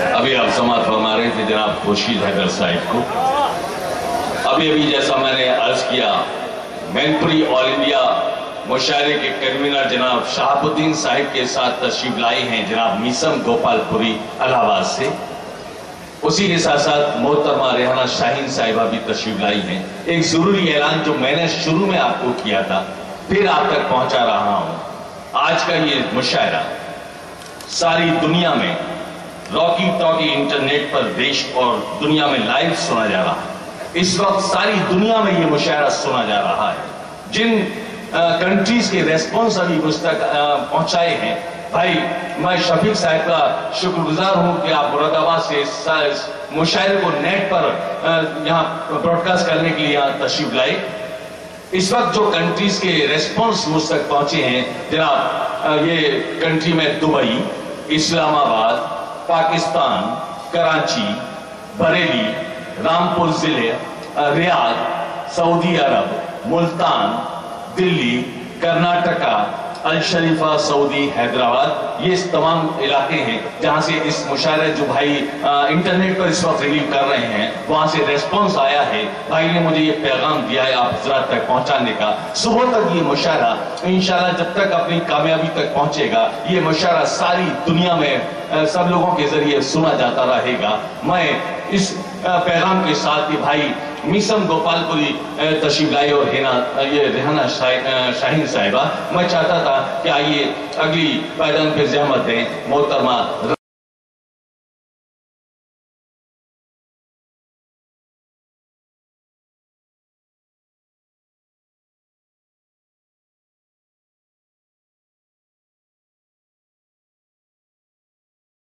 अभी आप समाअत फरमा रहे थे जनाब खुर्शीद हैदर साहिब को। अभी जैसा मैंने अर्ज किया, मैनपुरी ऑल इंडिया मुशायरे के कन्वीनर जनाब शहाबुद्दीन साहिब के साथ तशरीफ लाई हैं जनाब मीसम गोपालपुरी इलाहाबाद से। उसी के साथ साथ मोहतरमा रेहाना शाहीन साहिबा भी तशरीफ लाई हैं। एक जरूरी ऐलान जो मैंने शुरू में आपको किया था, फिर आप तक पहुंचा रहा हूं। आज का ये मुशायरा सारी दुनिया में रॉकी टॉकी इंटरनेट पर देश और दुनिया में लाइव सुना जा रहा है। इस वक्त सारी दुनिया में ये मुशायरा सुना जा रहा है। जिन कंट्रीज के रेस्पॉन्स अभी मुझ तक पहुंचाए हैं, भाई मैं शफीक साहब का शुक्रगुजार हूं कि आप मुरादाबाद से इस मुशायरे को नेट पर यहाँ ब्रॉडकास्ट करने के लिए यहाँ तशरीफ लाए। इस वक्त जो कंट्रीज के रेस्पॉन्स मुझ तक पहुंचे हैं जनाब, ये कंट्री में दुबई, इस्लामाबाद, पाकिस्तान, कराची, बरेली, रामपुर जिले, रियाद, सऊदी अरब, मुल्तान, दिल्ली, कर्नाटका, अल शरीफा, सऊदी, हैदराबाद, ये तमाम इलाके हैं जहां से इस मुशायरे जो भाई इंटरनेट पर इस वक्त रिलीव कर रहे हैं, वहां से रेस्पॉन्स आया है। भाई ने मुझे ये पैगाम दिया है आप हजरात तक पहुंचाने का। सुबह तक ये मुशायरा इंशाल्लाह जब तक अपनी कामयाबी तक पहुंचेगा, ये मुशायरा सारी दुनिया में सब लोगों के जरिए सुना जाता रहेगा। मैं इस पैगाम के साथ कि भाई मीसम गोपालपुरी तशरीफ लाई और ये रेहाना शाहीन साहिबा, मैं चाहता था कि आइए अगली पायदान पे ज़हमत दें मोहतरमा